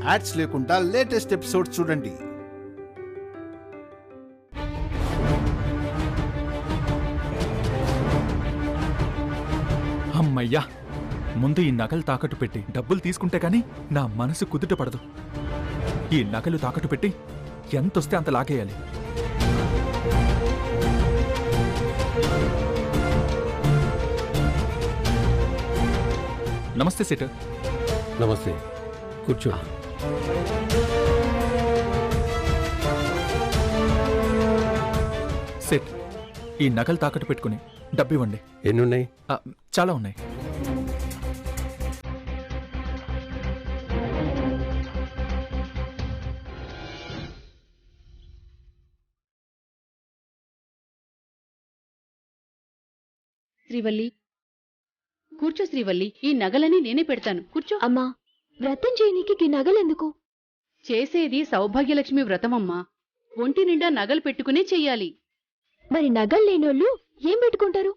Ads లేకుండా latest episodes చూడండి. అమ్మయ్యా, ముందు ఈ నగలు తాకట్టు పెట్టి డబ్బులు తీసుకుంటే కానీ నా మనసు కుదుట పడదు. ఈ నగలు తాకట్టు పెట్టి ఎంతొస్తే అంత లాగేయాలి. నమస్తే సేటు. నమస్తే, కూర్చో. సేట్, ఈ నగలు తాకట్టు పెట్టుకుని డబ్బు ఇవ్వండి. ఎన్నున్నాయి? చాలా ఉన్నాయి. శ్రీవల్లి, కూర్చో శ్రీవల్లి. ఈ నగలని నేనే పెడతాను, కూర్చో. అమ్మా, వ్రతం చేయనీకి ఈ నగలెందుకు? చేసేది సౌభాగ్యలక్ష్మి వ్రతమమ్మా. ఒంటి నిండా నగలు పెట్టుకునే చెయ్యాలి. మరి నగలు లేనోళ్ళు ఏం పెట్టుకుంటారు?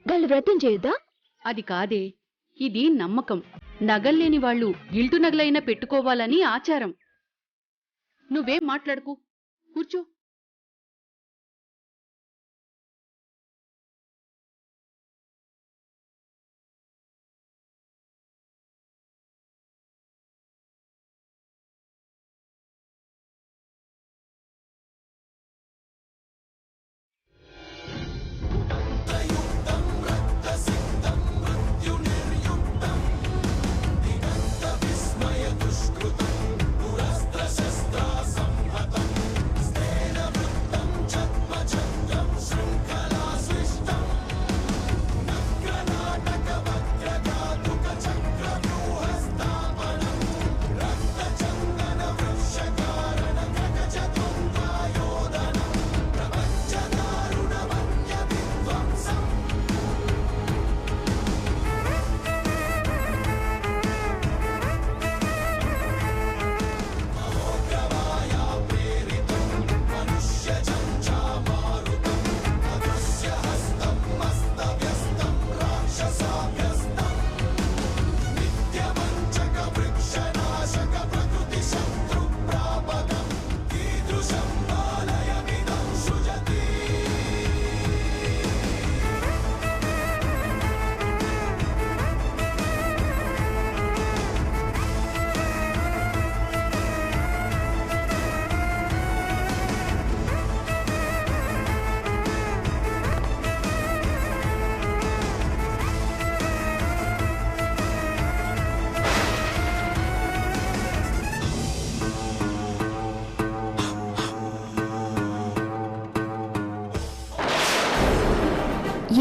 వాళ్ళు వ్రతం చేయొద్దా? అది కాదే, ఇది నమ్మకం. నగల్లేని వాళ్ళు గిల్టు నగలైనా పెట్టుకోవాలని ఆచారం. నువ్వేం మాట్లాడుకు, కూర్చో.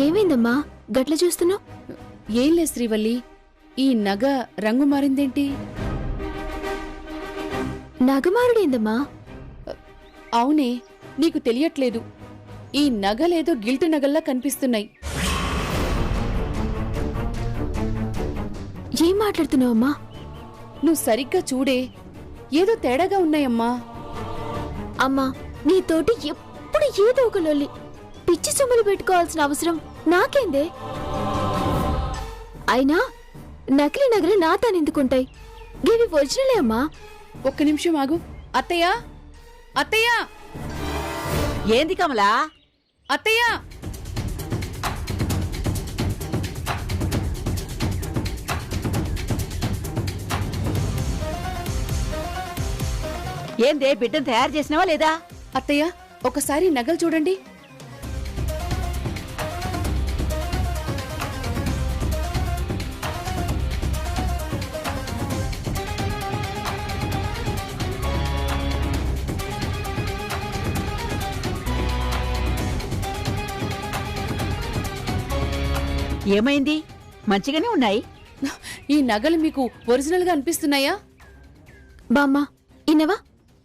ఏమైందమ్మా గట్ల చూస్తున్నావు? ఏం లేదు శ్రీవల్లి, ఈ నగ రంగు మారిందేంటి? నగమారుడేందమ్మా? అవునే, నీకు తెలియట్లేదు. ఈ నగలేదో గిల్టు నగల్లా కనిపిస్తున్నాయి. ఏం మాట్లాడుతున్నావమ్మా? నువ్వు సరిగ్గా చూడే, ఏదో తేడాగా ఉన్నాయమ్మా. అమ్మా, నీతోటి ఎప్పుడు ఏదో ఒక లొల్లి. పిచ్చి సొమ్ములు పెట్టుకోవాల్సిన అవసరం నాకేందే? అయినా నకిలీ నగలు నా తానెందుకుంటాయి? ఇవి ఒరిజినలే అమ్మా. ఒక్క నిమిషం ఆగు. అత్తయ్య, అత్తయ్య, ఏంది కమలా? అత్తయ్య, ఏందే, బిడ్డను తయారు చేసినావా లేదా? అత్తయ్య, ఒకసారి నగలు చూడండి. ఏమైంది? మంచిగానే ఉన్నాయి. ఈ నగలు మీకు ఒరిజినల్ గా అనిపిస్తున్నాయా? బామ్మ, ఇన్నవా?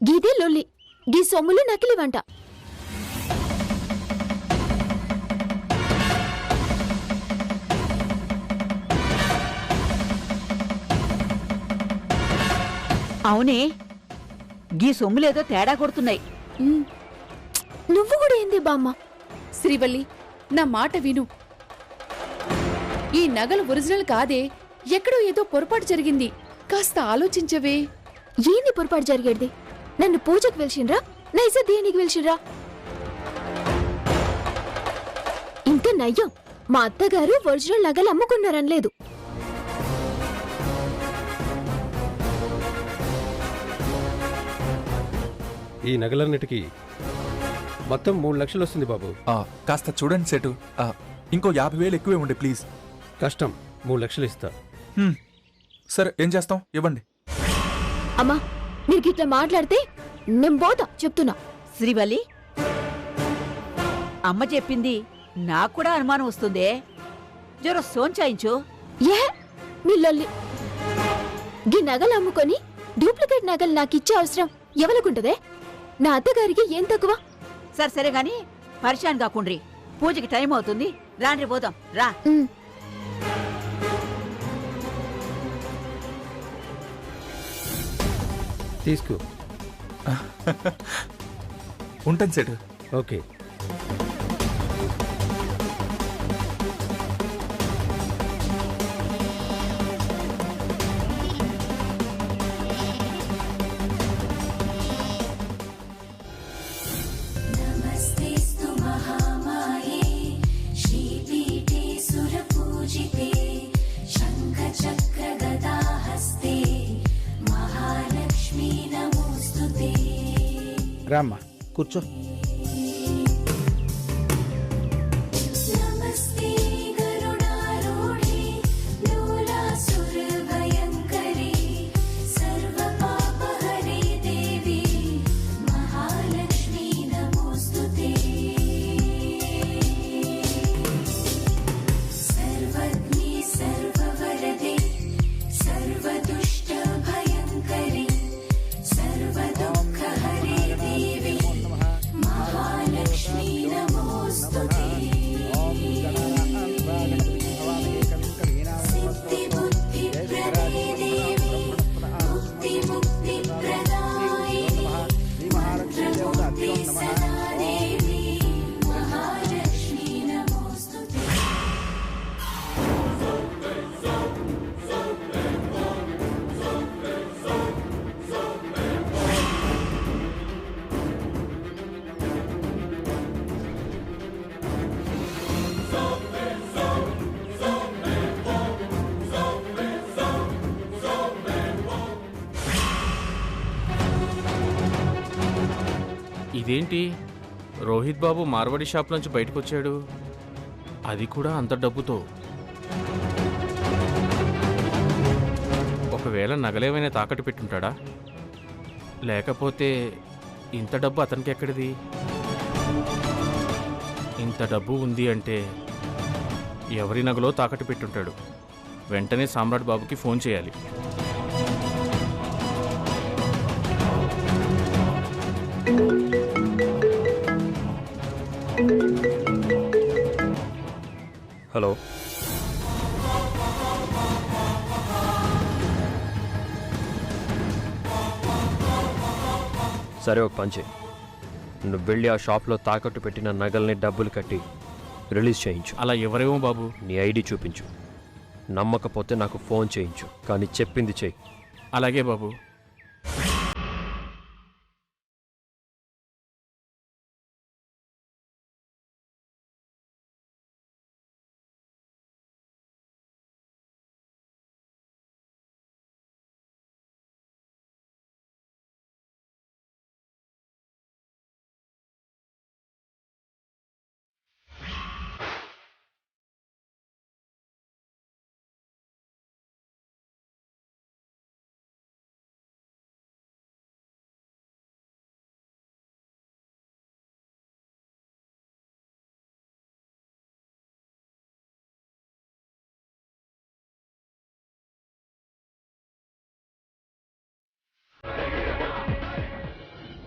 గీదే లొల్లి. గీ సొమ్ములు నకిలీవంట. అవునే, గీ సొమ్ములేదో తేడా కొడుతున్నాయి. నువ్వు కూడా ఏంది బామ్మ? శ్రీవల్లి, నా మాట విను. ఈ నగలు ఒరిజినల్ కాదే, ఎక్కడో ఏదో పొరపాటు జరిగింది. కాస్త ఆలోచించవే. ఏంది పొరపాటు జరిగేది? నన్ను పూజకు పిలిచిండ్రా, నా ఇజ్జత్ దేనికి పిలిచిండ్రా? ఇంకా నయ్యం, మా అత్తగారు ఒరిజినల్ నగలు అమ్ముకున్నారనలేదు. ఈ నగలన్నిటికీ మొత్తం 3 లక్షలు వస్తుంది బాబు. కాస్త చూడండి సెటు. ఇంకో 50,000 ఎక్కువే ఉండే ప్లీజ్. కష్టం, 3 లక్షలు ఇస్తా. సరే ఏం చేస్తాం, ఇవ్వండి. అమ్మా, మీరు ఇట్లా మాట్లాడితే నేను పోతా చెప్తున్నా. శ్రీవల్లి, అమ్మ చెప్పింది నాకు కూడా అనుమానం వస్తుందే. జర సోంచాయించు. ఏ మీ లొల్లి? గీ నగలు అమ్ముకొని డూప్లికేట్ నగలు నాకిచ్చే అవసరం ఎవరికుంటదే? నా అత్తగారికి ఏం తక్కువ? సరే సరే గాని పరిశాన్ కాకుండ్రి, పూజకి టైం అవుతుంది. రాండ్రి పోదాం రా. ఉమ్. తీసుకో. ఉంటాను సెటు. ఓకే. రామ్మా కూర్చో. ఇదేంటి, రోహిత్ బాబు మార్వాడి షాప్ నుంచి బయటకు వచ్చాడు, అది కూడా అంత డబ్బుతో. ఒకవేళ నగలేమైనా తాకట్టు పెట్టుంటాడా? లేకపోతే ఇంత డబ్బు అతనికి ఎక్కడిది? ఇంత డబ్బు ఉంది అంటే ఎవరి నగలో తాకట్టు పెట్టుంటాడు. వెంటనే సామ్రాట్ బాబుకి ఫోన్ చేయాలి. హలో, సరే ఒక పంచే, నువ్వు వెళ్ళి ఆ షాప్లో తాకట్టు పెట్టిన నగల్ని డబ్బులు కట్టి రిలీజ్ చేయించు. అలా ఎవరేమో బాబు. నీ ఐడి చూపించు. నమ్మకపోతే నాకు ఫోన్ చేయించు, కానీ చెప్పింది చెయ్యి. అలాగే బాబు.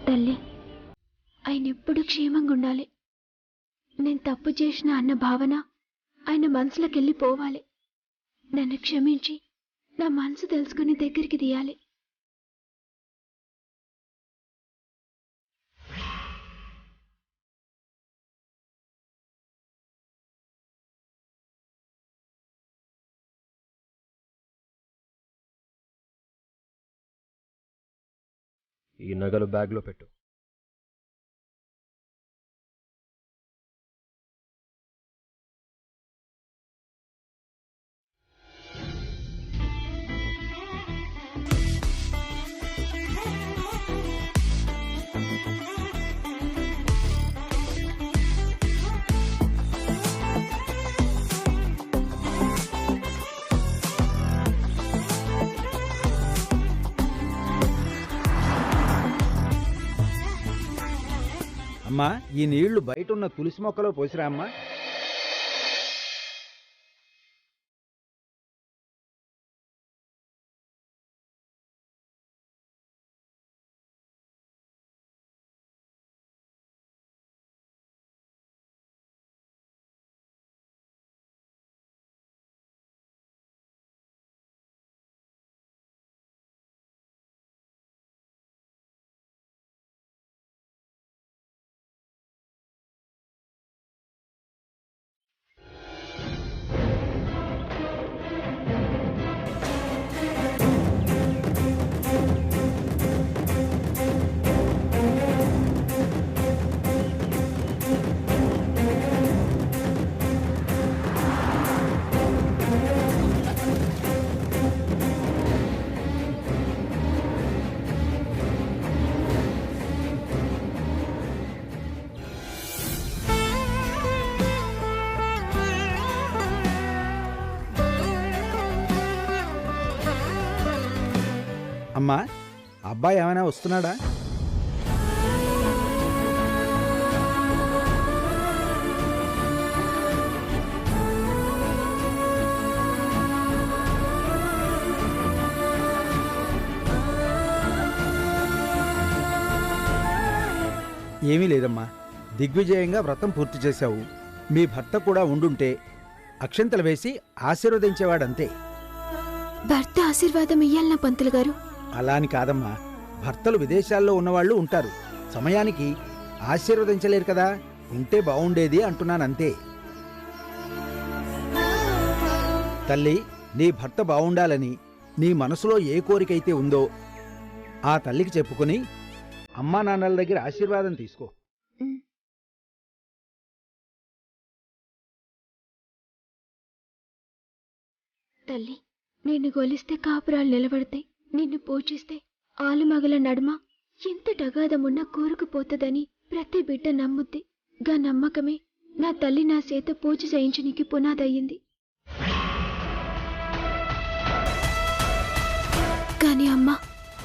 తల్లి, ఆయన ఎప్పుడు క్షేమంగా ఉండాలి. నేను తప్పు చేసిన అన్న భావన ఆయన మనసులోకి వెళ్ళిపోవాలి. నన్ను క్షమించి నా మనసు తెలుసుకుని దగ్గరికి తీయాలి. ఈ నగలు బ్యాగ్లో పెట్టు. అమ్మా, ఈ నీళ్లు బయట ఉన్న తులసి మొక్కలో పోసిరా అమ్మా. అమ్మా, అబ్బాయి ఏమైనా వస్తున్నాడా? ఏమీ లేదమ్మా, దిగ్విజయంగా వ్రతం పూర్తి చేశావు. మీ భర్త కూడా ఉండుంటే అక్షంతలు వేసి ఆశీర్వదించేవాడంతే. భర్త ఆశీర్వాదం ఇయ్యాలనా పంతులు గారు? అలా అని కాదమ్మా, భర్తలు విదేశాల్లో ఉన్నవాళ్ళు ఉంటారు, సమయానికి ఆశీర్వదించలేరు కదా, ఉంటే బావుండేది అంటున్నానంతే. తల్లి, నీ భర్త బావుండాలని నీ మనసులో ఏ కోరికైతే ఉందో ఆ తల్లికి చెప్పుకుని అమ్మా నాన్నల దగ్గర ఆశీర్వాదం తీసుకో. తల్లి, నిన్ను గొలిస్తే కాపురాలు నిలబడతాయి, నిన్ను పూజిస్తే ఆలుమగల నడుమ ఎంత టగాదమున్నా కూరుకుపోతుందని ప్రతి బిడ్డ నమ్ముద్ది. గా నమ్మకమే నా తల్లి నా చేత పూజ చేయించనికి పునాదయ్యింది. కాని అమ్మా,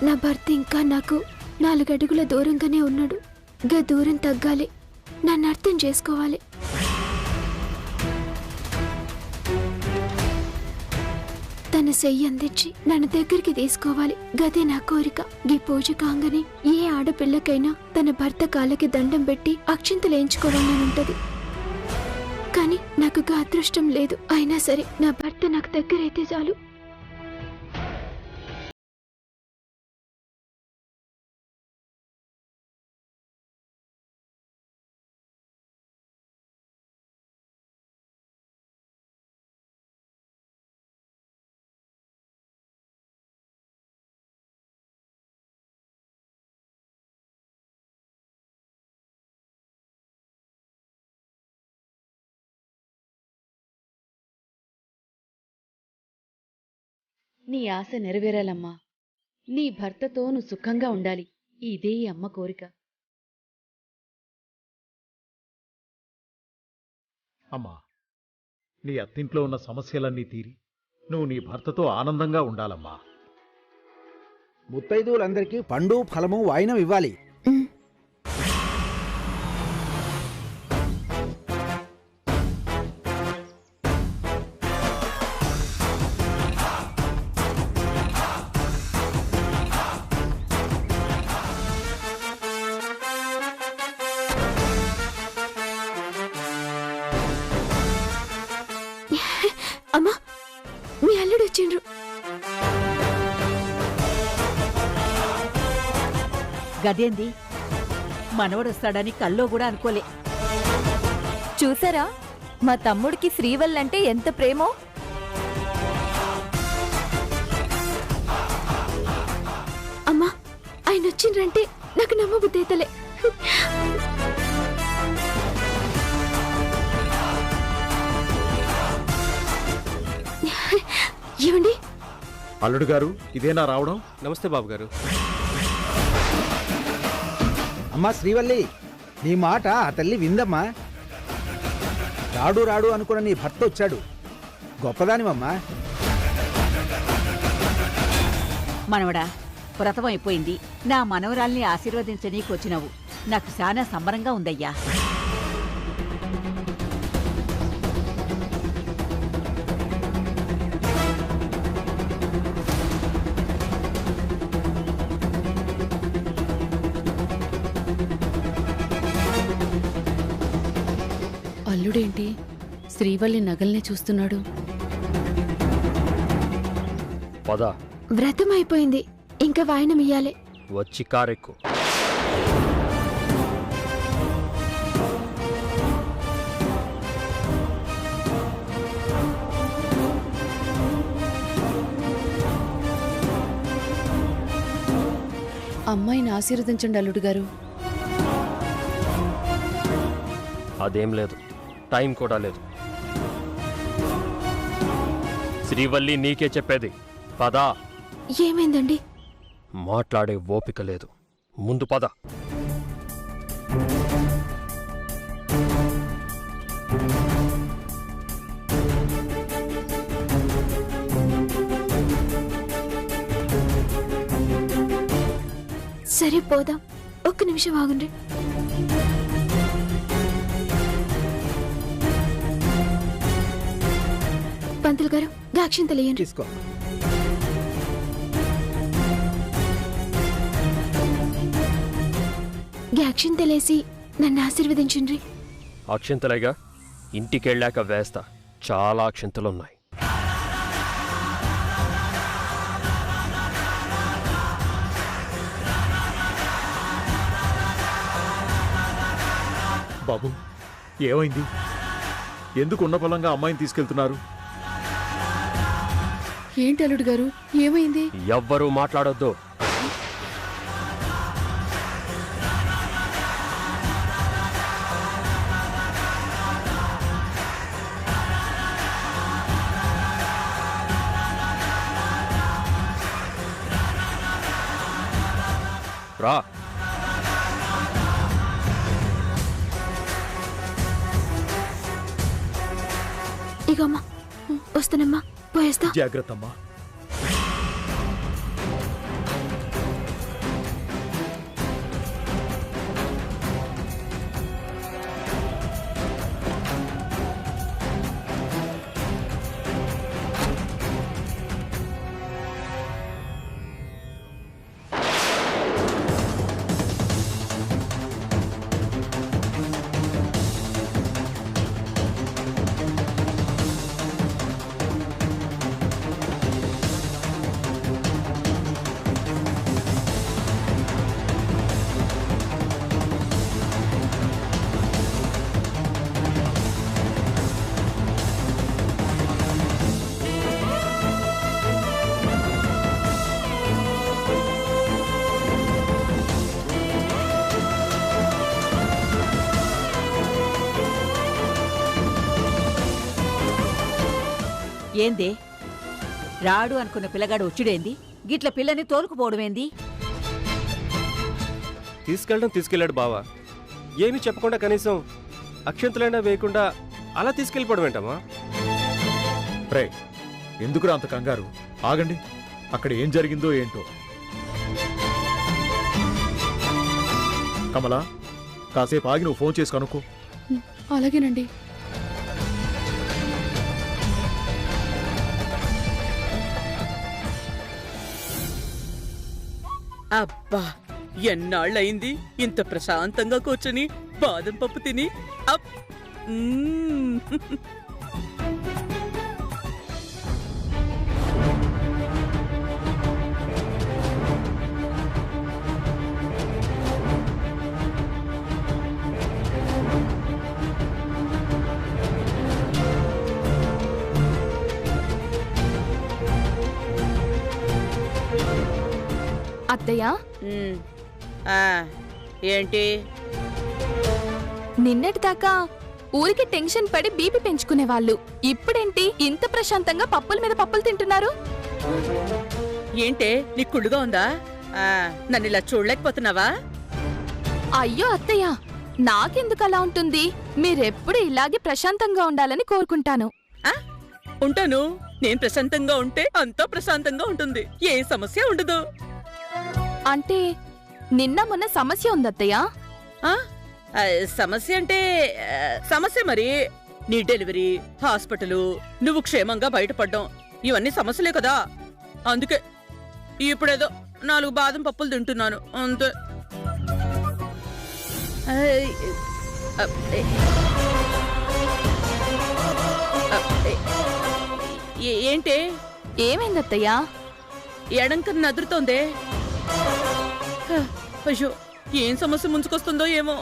నా భర్త ఇంకా నాకు 4 అడుగుల దూరంగానే ఉన్నాడు. గా దూరం తగ్గాలి, నన్ను అర్థం చేసుకోవాలి. తన చెయ్యి అందించి నన్ను దగ్గరికి తీసుకోవాలి, గదే నా కోరిక. ఈ పూజ కాంగనే ఏ ఆడపిల్లకైనా తన భర్త కాళ్ళకి దండం పెట్టి అక్షింతలేయించుకోవాలని ఉంటది. కాని నాకు గా అదృష్టం లేదు. అయినా సరే నా భర్త నాకు దగ్గరైతే చాలు. నీ ఆశ నెరవేరాలమ్మా. నీ భర్తతో నువ్వు సుఖంగా ఉండాలి. ఇదే ఈ అమ్మ కోరిక. అమ్మా, నీ అత్తింట్లో ఉన్న సమస్యలన్నీ తీరి నువ్వు నీ భర్తతో ఆనందంగా ఉండాలమ్మా. ముత్తైదువులందరికీ పండు ఫలము వాయినం ఇవ్వాలి. అమ్మా, మీ అల్లుడు వచ్చిండ్రు. గదేంది, మనవడొస్తాడని కల్లో కూడా అనుకోలే. చూసారా, మా తమ్ముడికి శ్రీవల్లంటే ఎంత ప్రేమో. అమ్మా, ఆయన వచ్చిండ్రంటే నాకు నమ్మబుద్ధైతలే. ఏమండి? అల్లుడు గారు, ఇదేనా రావడం? నమస్తే బాబు గారు. అమ్మా శ్రీవల్లి, నీ మాట ఆ తల్లి విందమ్మా. రాడు రాడు అనుకున్న నీ భర్త వచ్చాడు. గొప్పదానివమ్మా. మనవడా, వ్రతం అయిపోయింది. నా మనవరాల్ని ఆశీర్వదించనీకి వచ్చినావు. నాకు చాలా సంబరంగా ఉందయ్యా. అల్లుడేంటి శ్రీవల్లి నగల్నే చూస్తున్నాడు? పద, వ్రతం అయిపోయింది, ఇంకా వాయినం ఇయ్యాలి. వచ్చి కారెక్కు. అమ్మాయిని ఆశీర్వదించండి అల్లుడు గారు. అదేం లేదు, టైం కూడా లేదు. శ్రీవల్లి, నీకే చెప్పేది, పదా. ఏమైందండి? మాట్లాడే ఓపిక లేదు, ముందు పద. సరే పోదాం, ఒక్క నిమిషం ఆగండి. పంతులు గారు, గాక్షింతలు ఇయ్యండి. తీసుకో. గాక్షింతలేసి నన్ను ఆశీర్వదించండి. అక్షింతలేగా, ఇంటికెళ్ళాక వేస్తా. చాలా అక్షింతలున్నాయి. బాబు, ఏమైంది? ఎందుకు ఉన్న పొలంగా అమ్మాయిని తీసుకెళ్తున్నారు? ఏంటి అల్లుడు గారు, ఏమైంది? ఎవ్వరూ మాట్లాడొద్దు. రా. ఇగో అమ్మా, వస్తానమ్మా, పోయేస్తా. జాగ్రత్త అమ్మా. ఏందే, రాడు అనుకున్న పిల్లగాడు వచ్చుడేంది? గిట్ల పిల్లని తోలుకుపోవడమేంది? తీసుకెళ్ళాడు బావా. ఏమీ చెప్పకుండా కనీసం అక్షంతలైనా వేయకుండా అలా తీసుకెళ్ళిపోవడం ఏంటమ్మా? రే, ఎందుకురా అంత కంగారు? ఆగండి, అక్కడ ఏం జరిగిందో ఏంటో. కమలా, కాసేపు ఆగి నువ్వు ఫోన్ చేసి కనుక్కో. అలాగేనండి. అబ్బా, ఎన్నాళ్ళయింది ఇంత ప్రశాంతంగా కూర్చొని బాదం పప్పు తిని. అప్ అత్తయ్య, ఏంటి? నిన్నటిదాకా ఊరికి టెన్షన్ పడి బీపీ పెంచుకునేవాళ్ళు ఇప్పుడేంటి ఇంత ప్రశాంతంగా పప్పుల మీద పప్పులు తింటున్నారు? ఏంటే నీ కుళ్ళుగా ఉందా? నన్ను ఇలా చూడలేకపోతున్నావా? అయ్యో అత్తయ్య, నాకెందుకు అలా ఉంటుంది? మీరెప్పుడు ఇలాగే ప్రశాంతంగా ఉండాలని కోరుకుంటాను. ఉంటాను. నేను ప్రశాంతంగా ఉంటే అంతా ప్రశాంతంగా ఉంటుంది, ఏ సమస్య ఉండదు. అంటే నిన్న మొన్న సమస్య ఉందత్తయ్య. సమస్య అంటే సమస్య మరి. నీ డెలివరీ, హాస్పిటలు, నువ్వు క్షేమంగా బయటపడ్డం, ఇవన్నీ సమస్యలే కదా. అందుకే ఇప్పుడేదో 4 బాదం పప్పులు తింటున్నాను అంతే. ఏంటే? ఏమైందత్తయ్యా? ఎడంకన్ను అదురుతోందే. అయ్యో, ఏం సమస్య ముంచుకొస్తుందో ఏమో.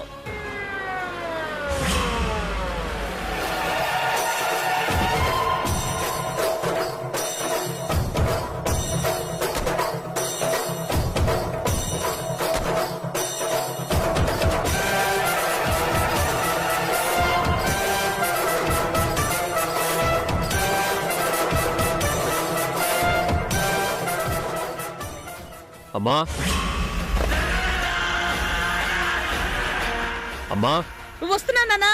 అమ్మా, అమ్మా, వస్తున్నా నాన్నా.